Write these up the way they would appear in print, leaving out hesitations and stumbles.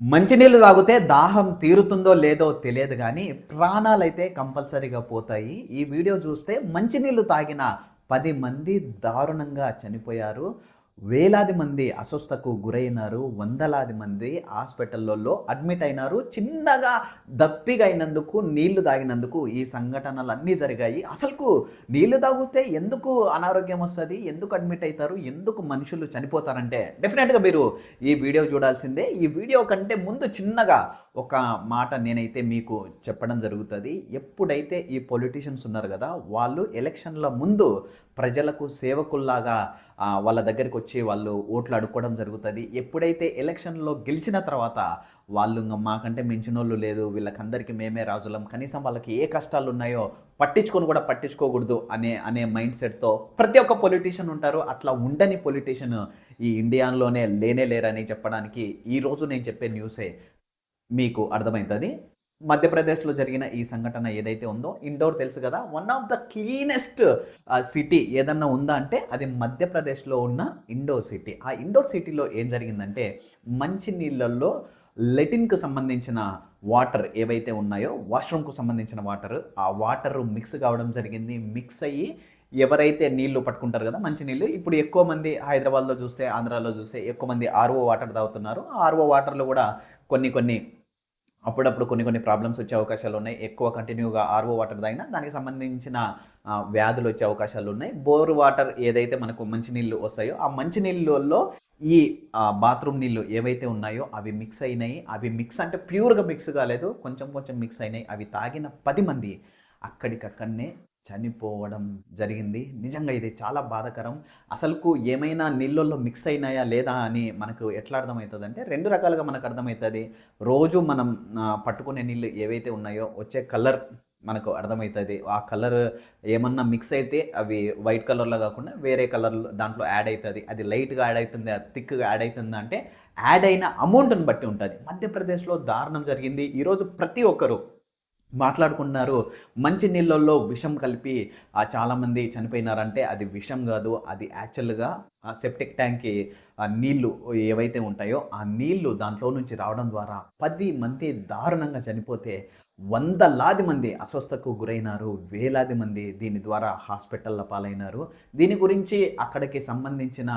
మంచినీళ్ళు తాగితే దాహం తీరుతుందో లేదో తెలియదు గానీ, ప్రాణాలైతే కంపల్సరీగా పోతాయి. ఈ వీడియో చూస్తే మంచినీళ్ళు తాగిన 10 మంది దారుణంగా చనిపోయారు. వేలాది మంది అస్వస్థకు గురైనారు. వందలాది మంది హాస్పిటల్లలో అడ్మిట్ అయినారు. చిన్నగా దప్పిక అయినందుకు, నీళ్లు తాగినందుకు ఈ సంఘటనలన్నీ జరిగాయి. అసలుకు నీళ్లు తాగితే ఎందుకు అనారోగ్యం వస్తది? ఎందుకు అడ్మిట్ అయితారు? ఎందుకు మనుషులు చనిపోతారంటే డెఫినెట్‌గా మీరు ఈ వీడియో చూడాల్సిందే. ఈ వీడియో కంటే ముందు చిన్నగా ఒక మాట నేనైతే మీకు చెప్పడం జరుగుతది. ఎప్పుడైతే ఈ పొలిటీషియన్స్ ఉన్నారు గదా! వాళ్ళు ఎలక్షన్‌ల ముందు ప్రజలకు సేవకుల్లాగా వాళ్ళ దగ్గరికొచ్చి వాళ్ళు ఓట్లు అడుక్కోవడం జరుగుతది. ఎప్పుడైతే ఎలక్షన్‌లో గెలిచిన తర్వాత వాళ్ళు ఇంగ మాకంటే మించినోళ్ళు లేదు. వీళ్ళకందరికీ మేమే రాజులం. కనీసం వాళ్ళకి ఏ కష్టాలున్నాయో పట్టించుకొని కూడా పట్టించుకోకూడదు అనే మైండ్ సెట్‌తో ప్రతి ఒక్క పొలిటీషియన్ ఉంటారు. అట్లా ఉండని పొలిటీషియన్ ఈ ఇండియాలోనే లేనే లేరని చెప్పడానికి ఈరోజు నేను చెప్పే న్యూసే మీకు అర్థమైతది. మధ్యప్రదేశ్‌లో జరిగిన ఈ సంఘటన ఏదైతే ఉందో ఇండోర్ తెలుసు గదా! One of the cleanest city ఏదన్నా ఉందా అంటే అది మధ్యప్రదేశ్‌లో ఉన్న ఇండోర్ సిటీ. ఆ ఇండోర్ సిటీలో ఏం జరిగిందంటే మంచి నీళ్ళల్లో లెటిన్‌కి సంబంధించిన వాటర్ ఏవైతే ఉన్నాయో వాష్‌రూమ్‌కు సంబంధించిన వాటర్, ఆ వాటర్ మిక్స్ కావడం జరిగింది. మిక్స్ అయ్యి ఎవరైతే నీళ్లు పట్టుకుంటారు గదా! మంచి నీళ్ళు ఇప్పుడు ఎక్కువ మంది హైదరాబాద్‌లో చూస్తే, ఆంధ్రాలో చూస్తే ఎక్కువ మంది ఆర్‌ఓ వాటర్ తాగుతున్నారు. ఆర్‌ఓ వాటర్‌లో గూడా కొన్ని కొన్ని అప్పుడప్పుడు కొన్ని కొన్ని ప్రాబ్లమ్స్ వచ్చే అవకాశాలున్నాయి. ఎక్కువ కంటిన్యూగా ఆర్‌ఓ వాటర్ తాగినా దానికి సంబంధించిన వ్యాధులొచ్చే అవకాశాలున్నాయి. బోర్ వాటర్ ఏదైతే మనకు మంచినీళ్ళు వస్తాయో, ఆ మంచినీళ్ళల్లో ఈ బాత్రూమ్ నీళ్ళు ఏవైతే ఉన్నాయో అవి మిక్స్ అయినాయి. అవి మిక్స్ అంటే ప్యూర్‌గా మిక్స్ కాలేదు. కొంచెం కొంచెం మిక్స్ అయినాయి. అవి తాగిన 10 మంది అక్కడికక్కడనే చనిపోవడం జరిగింది. నిజంగా ఇది చాలా బాధాకరం. అసలుకు ఏమైనా నీళ్ళల్లో మిక్స్ అయినాయా లేదా అని మనకు ఎట్లా అర్థమవుతదంటే 2 రకాలుగా మనకు అర్థమైతది. రోజు మనం పట్టుకునే నీళ్ళు ఏవైతే ఉన్నాయో వచ్చే కలర్ మనకు అర్థమైతది. ఆ కలర్ ఏమన్నా మిక్స్ అయితే అవి వైట్ కలర్‌లో కాకుండా వేరే కలర్‌లో దాంట్లో యాడ్ అయితది. అది లైట్‌గా యాడ్ అయితుందా? థిక్‌గా యాడ్ అయితుందా? అంటే యాడ్ అయిన అమౌంట్‌ని బట్టి ఉంటది. మధ్యప్రదేశ్‌లో దారుణం జరిగింది. ఈరోజు ప్రతి ఒక్కరు మాట్లాడుకున్నారు. మంచి నీళ్ళల్లో విషం కలిపి చాలామంది చనిపోయినారంటే అది విషం గాదు. అది యాక్చువల్‌గా సెప్టిక్ ట్యాంక్‌కి నీళ్ళు ఏవైతే ఉంటాయో, ఆ నీళ్ళు దాంట్లో నుంచి రావడం ద్వారా 10 మంది దారుణంగా చనిపోతే, వందలాది మంది అస్వస్థకు గురైనారు. వేలాది మంది దీని ద్వారా హాస్పిటల్ల పాలైనారు. దీని గురించి అక్కడికి సంబంధించిన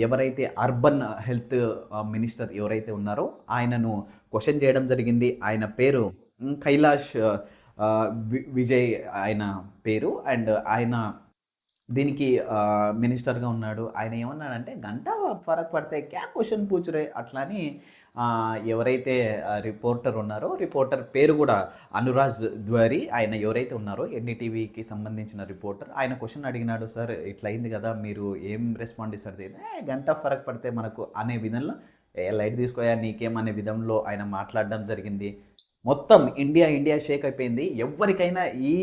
ఎవరైతే అర్బన్ హెల్త్ మినిస్టర్ ఎవరైతే ఉన్నారో ఆయనను క్వెషన్ చేయడం జరిగింది. ఆయన పేరు కైలాష్ విజయ్ ఆయన పేరు. అండ్ ఆయన దీనికి మినిస్టర్‌గా ఉన్నాడు. ఆయన ఏమన్నాడంటే, "గంట ఫరక్ పడితే క్యా క్వెషన్ పూచ్ రే" అట్లా అని ఎవరైతే రిపోర్టర్ ఉన్నారో, రిపోర్టర్ పేరు గూడా అనురాజ్ ద్వారి. ఆయన ఎవరైతే ఉన్నారో ఎన్‌డీటీవీకి సంబంధించిన రిపోర్టర్. ఆయన క్వెషన్ అడిగినాడు, "సార్ ఇట్లా అయింది గదా! మీరు ఏం రెస్పాండ్ ఇస్తారు?" గంట ఫరక్ పడితే మనకు అనే విధంలో, లైట్ తీసుకోయా నీకేం అనే విధంలో ఆయన మాట్లాడడం జరిగింది. మొత్తం ఇండియా షేక్ అయిపోయింది. ఎవ్వరికైనా ఈ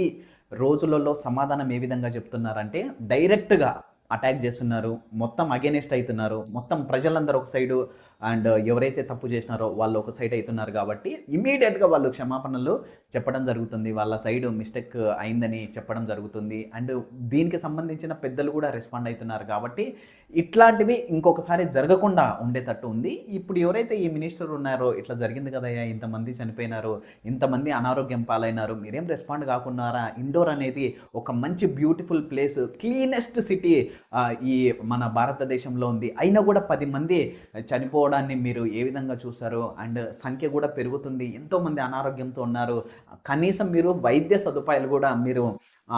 రోజులలో సమాధానం ఏ విధంగా చెప్తున్నారంటే, డైరెక్ట్‌గా అటాక్ చేస్తున్నారు. మొత్తం అగైనిస్ట్ అయితున్నారు. మొత్తం ప్రజలందరూ ఒక సైడు అండ్ ఎవరైతే తప్పు చేసినారో వాళ్ళు ఒక సైడ్ అయితున్నారు కాబట్టి, ఇమ్మీడియేట్‌గా వాళ్ళు క్షమాపణలు చెప్పడం జరుగుతుంది. వాళ్ళ సైడు మిస్టేక్ అయిందని చెప్పడం జరుగుతుంది. అండ్ దీనికి సంబంధించిన పెద్దలు కూడా రెస్పాండ్ అయితున్నారు కాబట్టి, ఇట్లాంటివి ఇంకొకసారి జరగకుండా ఉండేటట్టు ఉంది. ఇప్పుడు ఎవరైతే ఈ మినిస్టర్ ఉన్నారో, "ఇట్లా జరిగింది కదయ్యా! ఇంతమంది చనిపోయినారు. ఇంతమంది అనారోగ్యం పాలైనారు. మీరేం రెస్పాండ్ కాకున్నారా? ఇండోర్ అనేది ఒక మంచి బ్యూటిఫుల్ ప్లేస్, క్లీనెస్ట్ సిటీ ఈ మన భారతదేశంలో ఉంది. అయినా కూడా 10 మంది చనిపోవడాన్ని మీరు ఏ విధంగా చూసారు? అండ్ సంఖ్య కూడా పెరుగుతుంది. ఎంతోమంది అనారోగ్యంతో ఉన్నారు. కనీసం మీరు వైద్య సదుపాయాలు కూడా మీరు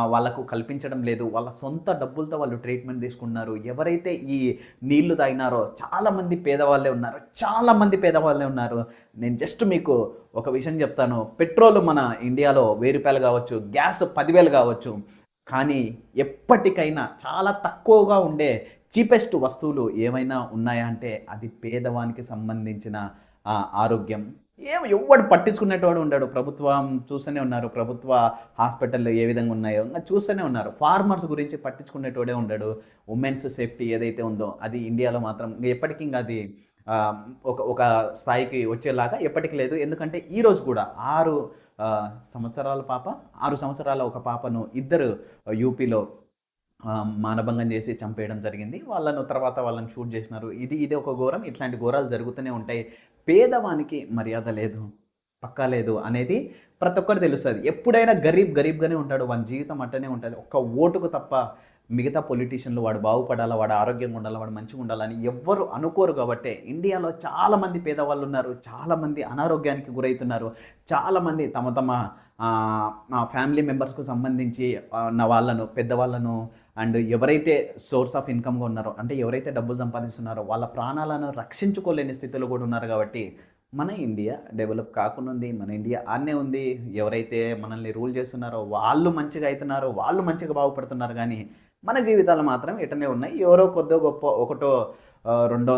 వాళ్ళకు కల్పించడం లేదు. వాళ్ళ సొంత డబ్బులతో వాళ్ళు ట్రీట్మెంట్ తీసుకుంటున్నారు. ఎవరైతే ఈ నీళ్లు తాగినారో చాలామంది పేదవాళ్ళే ఉన్నారు. చాలామంది పేదవాళ్ళే ఉన్నారు. నేను జస్ట్ మీకు ఒక విషయం చెప్తాను. పెట్రోల్ మన ఇండియాలో రూ. 1000 కావచ్చు. గ్యాస్ 10,000 కావచ్చు. కానీ ఎప్పటికైనా చాలా తక్కువగా ఉండే చీపెస్ట్ వస్తువులు ఏమైనా ఉన్నాయా అంటే అది పేదవానికి సంబంధించిన ఆరోగ్యం. ఎవ్వడు పట్టించుకునేటోడు ఉండడు. ప్రభుత్వం చూస్తూనే ఉన్నారు. ప్రభుత్వ హాస్పిటల్‌లు ఏ విధంగా ఉన్నాయో చూస్తూనే ఉన్నారు. ఫార్మర్స్ గురించి పట్టించుకునేటోడే ఉండడు. ఉమెన్స్ సేఫ్టీ ఏదైతే ఉందో అది ఇండియాలో మాత్రం ఎప్పటికి ఇంక అది ఆహ్, ఒక స్థాయికి వచ్చేలాగా ఎప్పటికి లేదు. ఎందుకంటే ఈరోజు కూడా 6 సంవత్సరాల పాప, 6 సంవత్సరాల ఒక పాపను ఇద్దరు యూపీలో మానభంగం చేసి చంపేయడం జరిగింది. తర్వాత వాళ్ళని షూట్ చేసినారు. ఇది ఒక ఘోరం. ఇట్లాంటి ఘోరాలు జరుగుతూనే ఉంటాయి. పేదవానికి మర్యాద లేదు, పక్కా లేదు అనేది ప్రతి ఒక్కరు తెలుస్తుంది. ఎప్పుడైనా గరీబ్గానే ఉంటాడు, వాని జీవితం అట్టనే ఉంటుంది. ఒక్క ఓటుకు తప్ప మిగతా పొలిటీషియన్లు వాడు బాగుపడాలా, వాడు ఆరోగ్యంగా ఉండాలా, వాడు మంచిగా ఉండాలని ఎవ్వరు అనుకోరు. కాబట్టి ఇండియాలో చాలామంది పేదవాళ్ళు ఉన్నారు, చాలామంది అనారోగ్యానికి గురవుతున్నారు, చాలామంది తమ తమ ఫ్యామిలీ మెంబర్స్కు సంబంధించి వాళ్ళను పెద్దవాళ్ళను అండ్ ఎవరైతే సోర్స్ ఆఫ్ ఇన్కమ్గా ఉన్నారో, అంటే ఎవరైతే డబ్బులు సంపాదిస్తున్నారో వాళ్ళ ప్రాణాలను రక్షించుకోలేని స్థితిలో కూడా ఉన్నారు. కాబట్టి మన ఇండియా డెవలప్ కాకుండా ఉంది, మన ఇండియా ఆనే ఉంది. ఎవరైతే మనల్ని రూల్ చేస్తున్నారో వాళ్ళు మంచిగా అవుతున్నారు, వాళ్ళు మంచిగా బాగుపడుతున్నారు. కానీ మన జీవితాలు మాత్రం ఇటనే ఉన్నాయి. ఎవరో కొద్దో గొప్ప ఒకటో రెండో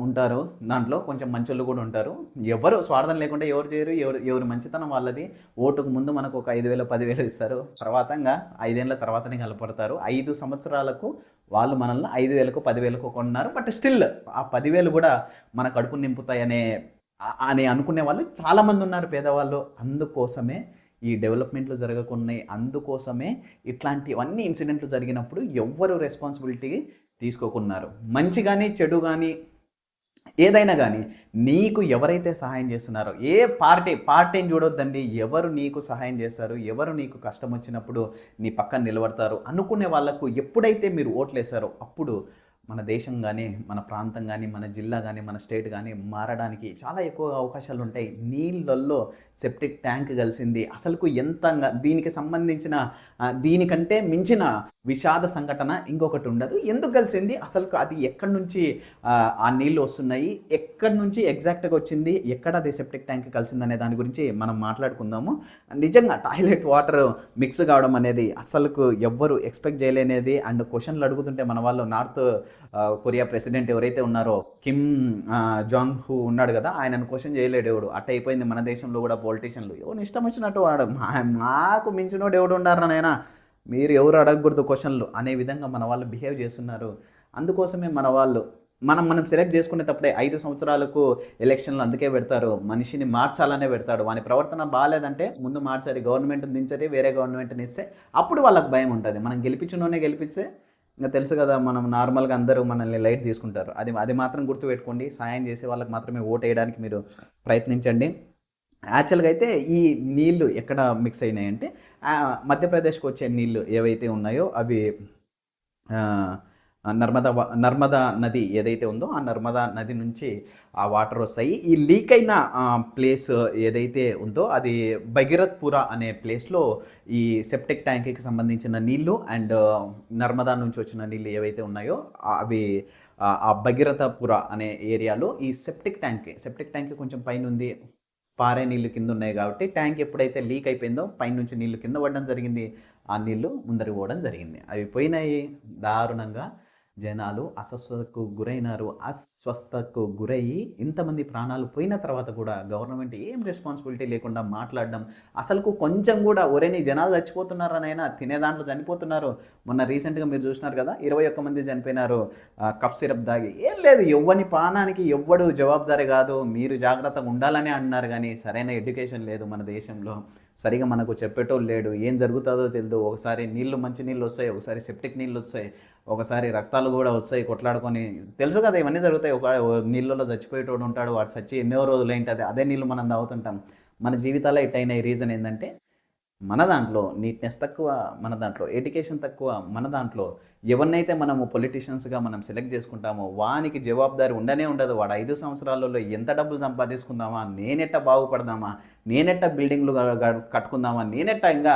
ఉంటారు, దాంట్లో కొంచెం మంచోళ్ళు కూడా ఉంటారు. ఎవరు స్వార్థం లేకుండా ఎవరు చేయరు, ఎవరు మంచితనం వాళ్ళది. ఓటుకు ముందు మనకు ఒక 5,000 10,000 ఇస్తారు, తర్వాతంగా 5 ఏళ్ళ తర్వాతనే కలపడతారు. 5 సంవత్సరాలకు వాళ్ళు మనల్ని 5,000కు 10,000కు కొన్నారు. బట్ స్టిల్ ఆ 10,000 కూడా మన కడుపు నింపుతాయనే అని అనుకునే వాళ్ళు చాలామంది ఉన్నారు, పేదవాళ్ళు. అందుకోసమే ఈ డెవలప్మెంట్లు జరగకున్నాయి, అందుకోసమే ఇట్లాంటివన్నీ ఇన్సిడెంట్లు జరిగినప్పుడు ఎవ్వరు రెస్పాన్సిబిలిటీ తీసుకోకున్నారు. మంచి కానీ చెడు కానీ ఏదైనా కానీ నీకు ఎవరైతే సహాయం చేస్తున్నారో, ఏ పార్టీని చూడొద్దండి, ఎవరు నీకు సహాయం చేస్తారు, ఎవరు నీకు కష్టం వచ్చినప్పుడు నీ పక్కన నిలబడతారు అనుకునే వాళ్ళకు ఎప్పుడైతే మీరు ఓట్లేసారో అప్పుడు మన దేశం కానీ, మన ప్రాంతం కానీ, మన జిల్లా కానీ, మన స్టేట్ కానీ మారడానికి చాలా ఎక్కువ అవకాశాలు ఉంటాయి. నీళ్ళల్లో సెప్టిక్ ట్యాంక్ కలిసింది అసలుకు ఎంత, దీనికి సంబంధించిన దీనికంటే మించిన విషాద సంఘటన ఇంకొకటి ఉండదు. ఎందుకు కలిసింది అసలు, అది ఎక్కడి నుంచి ఆ నీళ్ళు వస్తున్నాయి, ఎక్కడి నుంచి ఎగ్జాక్ట్గా వచ్చింది, ఎక్కడ అది సెప్టిక్ ట్యాంక్ కలిసింది అనే దాని గురించి మనం మాట్లాడుకుందాము. నిజంగా టాయిలెట్ వాటర్ మిక్స్ కావడం అనేది అసలుకు ఎవ్వరు ఎక్స్పెక్ట్ చేయలేనేది. అండ్ క్వశ్చన్లు అడుగుతుంటే మన వాళ్ళు నార్త్ కొరియా ప్రెసిడెంట్ ఎవరైతే ఉన్నారో కిమ్ జాంగ్ హూ ఉన్నాడు కదా, ఆయనను క్వశ్చన్ చేయలేడు ఎవడు. అట్ట అయిపోయింది మన దేశంలో కూడా పొలిటీషియన్లు ఎవరు ఇష్టం వచ్చినట్టు వాడు, మాకు మించినోడు ఎవడు ఉండారు నాయనా, మీరు ఎవరు అడగకూడదు క్వశ్చన్లు అనే విధంగా మన వాళ్ళు బిహేవ్ చేస్తున్నారు. అందుకోసమే మన వాళ్ళు మనం సెలెక్ట్ చేసుకునేటప్పుడే 5 సంవత్సరాలకు ఎలక్షన్లు అందుకే పెడతారు, మనిషిని మార్చాలనే పెడతాడు. వాని ప్రవర్తన బాగాలేదంటే ముందు మార్చాలి, గవర్నమెంట్ని దించరి, వేరే గవర్నమెంట్ని ఇస్తే అప్పుడు వాళ్ళకి భయం ఉంటుంది. మనం గెలిపించిస్తే ఇంకా తెలుసు కదా, మనం నార్మల్గా అందరూ మనల్ని లైట్ తీసుకుంటారు. అది మాత్రం గుర్తుపెట్టుకోండి. సాయం చేసే వాళ్ళకి మాత్రమే ఓటు వేయడానికి మీరు ప్రయత్నించండి. యాక్చువల్గా అయితే ఈ నీళ్లు ఎక్కడ మిక్స్ అయినాయంటే మధ్యప్రదేశ్కి వచ్చే నీళ్లు ఏవైతే ఉన్నాయో అవి నర్మదా నది ఏదైతే ఉందో ఆ నర్మదా నది నుంచి ఆ వాటర్ వస్తాయి. ఈ లీక్ అయిన ప్లేస్ ఏదైతే ఉందో అది భగీరథ్పుర అనే ప్లేస్లో ఈ సెప్టిక్ ట్యాంక్కి సంబంధించిన నీళ్లు అండ్ నర్మదా నుంచి వచ్చిన నీళ్ళు ఏవైతే ఉన్నాయో అవి ఆ భగీరథపుర అనే ఏరియాలో ఈ సెప్టిక్ ట్యాంక్ కొంచెం పైన ఉంది, పారే నీళ్ళు కింద ఉన్నాయి. కాబట్టి ట్యాంక్ ఎప్పుడైతే లీక్ అయిపోయిందో పైనుంచి నీళ్ళు కింద పడడం జరిగింది, ఆ నీళ్లు ముందరికి పోవడం జరిగింది. అవి పోయినాయి. దారుణంగా జనాలు అస్వస్థకు గురయ్యి ఇంతమంది ప్రాణాలు పోయిన తర్వాత కూడా గవర్నమెంట్ ఏం రెస్పాన్సిబిలిటీ లేకుండా మాట్లాడడం, అసలుకు కొంచెం కూడా ఒరేని జనాలు చచ్చిపోతున్నారనైనా తినే దాంట్లో చనిపోతున్నారు. మొన్న రీసెంట్గా మీరు చూసినారు కదా, 21 మంది చనిపోయినారు కఫ్ సిరప్ దాగి. ఏం లేదు, ఎవ్వని ప్రాణానికి ఎవ్వడు జవాబుదారి కాదు, మీరు జాగ్రత్తగా ఉండాలని అన్నారు. కానీ సరైన ఎడ్యుకేషన్ లేదు మన దేశంలో, సరిగా మనకు చెప్పేటోళ్ళు లేడు, ఏం జరుగుతుందో తెలియదు. ఒకసారి మంచి నీళ్ళు వస్తాయి, ఒకసారి సెప్టిక్ నీళ్ళు వస్తాయి, ఒకసారి రక్తాలు కూడా వచ్చాయి కొట్లాడుకొని. తెలుసు కదా ఇవన్నీ జరుగుతాయి. ఒక నీళ్ళలో చచ్చిపోయేటోడు ఉంటాడు, వాడు చచ్చి ఎన్నో రోజులు ఏంటి అదే నీళ్ళు మనం తాగుతుంటాం. మన జీవితాల్లో ఇట్టయిన రీజన్ ఏంటంటే మన దాంట్లో నీట్నెస్ తక్కువ, మన దాంట్లో ఎడ్యుకేషన్ తక్కువ, మన దాంట్లో ఎవరినైతే మనము పొలిటీషియన్స్గా మనం సెలెక్ట్ చేసుకుంటామో వానికి జవాబుదారి ఉండదు. వాడు 5 సంవత్సరాలలో ఎంత డబ్బులు సంపాదించుకుందామా, నేనెట్ట బాగుపడదామా, నేనెట్ట బిల్డింగ్లు కట్టుకుందామా, నేనెట్ట ఇంకా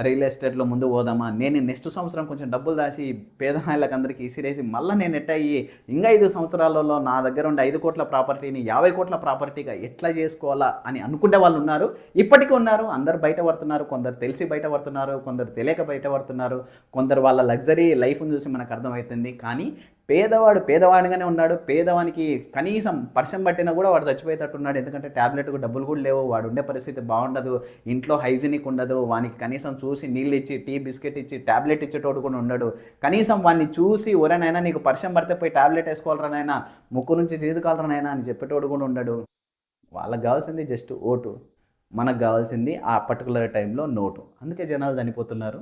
రియల్ ఎస్టేట్లో ముందు పోదామా, నేను నెక్స్ట్ సంవత్సరం కొంచెం డబ్బులు దాచి పేదవాళ్ళకి అందరికీ ఇసిరేసి మళ్ళీ నేను ఎట్ట అయ్యి ఇంకా 5 సంవత్సరాలలో నా దగ్గర ఉండే 5 కోట్ల ప్రాపర్టీని 50 కోట్ల ప్రాపర్టీగా ఎట్లా చేసుకోవాలా అని అనుకునే వాళ్ళు ఉన్నారు, ఇప్పటికీ ఉన్నారు. అందరు బయటపడుతున్నారు, కొందరు తెలిసి బయటపడుతున్నారు, కొందరు తెలియక బయటపడుతున్నారు, కొందరు వాళ్ళ లగ్జరీ లైఫ్ని చూసి మనకు అర్థమవుతుంది. కానీ పేదవాడిగానే ఉన్నాడు. పేదవానికి కనీసం వర్షం పట్టినా కూడా వాడు చచ్చిపోయేటట్టున్నాడు. ఎందుకంటే ట్యాబ్లెట్కు డబ్బులు కూడా లేవు, వాడు ఉండే పరిస్థితి బాగుండదు, ఇంట్లో హైజీనిక్ ఉండదు. వానికి కనీసం చూసి నీళ్ళు ఇచ్చి టీ బిస్కెట్ ఇచ్చి ట్యాబ్లెట్ ఇచ్చేటోడు కూడా ఉండడు. కనీసం వాడిని చూసి ఒరేనైనా నీకు వర్షం పడితే పోయి ట్యాబ్లెట్ వేసుకోవాలరానైనా, ముక్కు నుంచి జీదుకాలరానైనా అని చెప్పేటోడు కూడా ఉండడు. వాళ్ళకి కావాల్సింది జస్ట్ ఓటు, మనకు కావాల్సింది ఆ పర్టికులర్ టైంలో నోటు. అందుకే జనాలు చనిపోతున్నారు.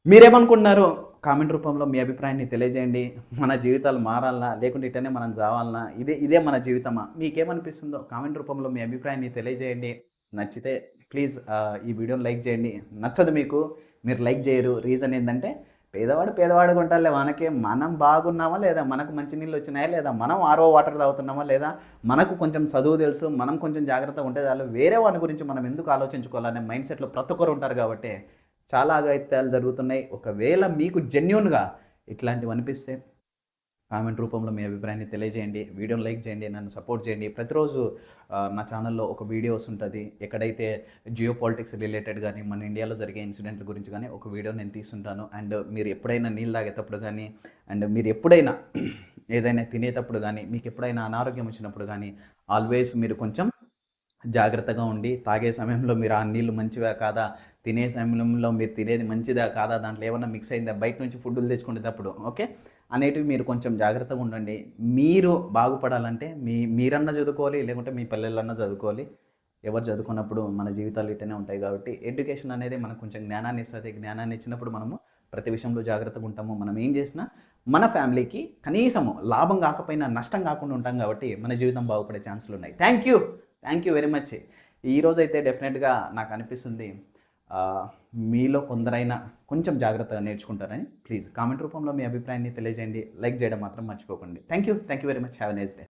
మీరేమనుకుంటున్నారు కామెంట్ రూపంలో మీ అభిప్రాయాన్ని తెలియజేయండి. మన జీవితాలు మారాలనా? లేకుంటే ఇట్టనే మనం చావాలనా? ఇదే మన జీవితమా? మీకేమనిపిస్తుందో కామెంట్ రూపంలో మీ అభిప్రాయాన్ని తెలియజేయండి. నచ్చితే ప్లీజ్ ఈ వీడియోని లైక్ చేయండి. నచ్చదు మీకు, మీరు లైక్ చేయరు. రీజన్ ఏందంటే పేదవాడు పేదవాడుగా ఉంటాడులే మనకే. మనం బాగున్నామా లేదా? మనకు మంచినీళ్ళు వచ్చినాయా లేదా? మనం ఆర్ఓ వాటర్ తాగుతున్నామా లేదా? మనకు కొంచెం చదువు తెలుసు, మనం కొంచెం జాగ్రత్తగా ఉంటే చాలు. వేరే వాడి గురించి మనం ఎందుకు ఆలోచించుకోవాలనే మైండ్ సెట్‌లో ప్రతి ఒక్కరు ఉంటారు కాబట్టి చాలా అఘాయిత్యాలు జరుగుతున్నాయి. ఒకవేళ మీకు జెన్యూన్‌గా ఇట్లాంటివి అనిపిస్తే కామెంట్ రూపంలో మీ అభిప్రాయాన్ని తెలియజేయండి. వీడియోని లైక్ చేయండి, నన్ను సపోర్ట్ చేయండి. ప్రతిరోజు నా ఛానల్‌లో ఒక వీడియోస్ ఉంటది. ఎక్కడైతే జియో పాలిటిక్స్ రిలేటెడ్ గానీ, మన ఇండియాలో జరిగే ఇన్సిడెంట్ల గురించి గానీ ఒక వీడియో నేను తీస్తుంటాను. అండ్ మీరు ఎప్పుడైనా నీళ్ళు తాగేటప్పుడు గానీ, అండ్ మీరు ఎప్పుడైనా ఏదైనా తినేటప్పుడు గానీ, మీకు ఎప్పుడైనా అనారోగ్యం వచ్చినప్పుడు గానీ ఆల్వేస్ మీరు కొంచెం జాగ్రత్తగా ఉండి, తాగే సమయంలో మీరు ఆ నీళ్ళు మంచివా కాదా, తినే సమయంలో మీరు తినేది మంచిదా కాదా, దాంట్లో ఏమన్నా మిక్స్ అయిందా, బయట నుంచి ఫుడ్డులు తెచ్చుకునేటప్పుడు ఓకే అనేటివి మీరు కొంచెం జాగ్రత్తగా ఉండండి. మీరు బాగుపడాలంటే మీరన్నా చదువుకోవాలి, లేకుంటే మీ పిల్లలన్నా చదువుకోవాలి. ఎవరు చదువుకున్నప్పుడు మన జీవితాలు ఇట్టనే ఉంటాయి కాబట్టి ఎడ్యుకేషన్ అనేది మనకు కొంచెం జ్ఞానాన్ని ఇస్తుంది. జ్ఞానాన్ని ఇచ్చినప్పుడు మనము ప్రతి విషయంలో జాగ్రత్తగా ఉంటాము. మనం ఏం చేసినా మన ఫ్యామిలీకి కనీసము లాభం కాకపోయినా నష్టం కాకుండా ఉంటాం కాబట్టి మన జీవితం బాగుపడే ఛాన్సులు ఉన్నాయి. Thank you very much. ఈరోజైతే డెఫినెట్గా నాకు అనిపిస్తుంది మీలో కొందరైనా కొంచెం జాగ్రత్తగా నేర్చుకుంటారని. ప్లీజ్ కామెంట్ రూపంలో మీ అభిప్రాయాన్ని తెలియజేయండి. లైక్ చేయడం మాత్రం మర్చిపోకండి. Thank you very much. Have a nice day.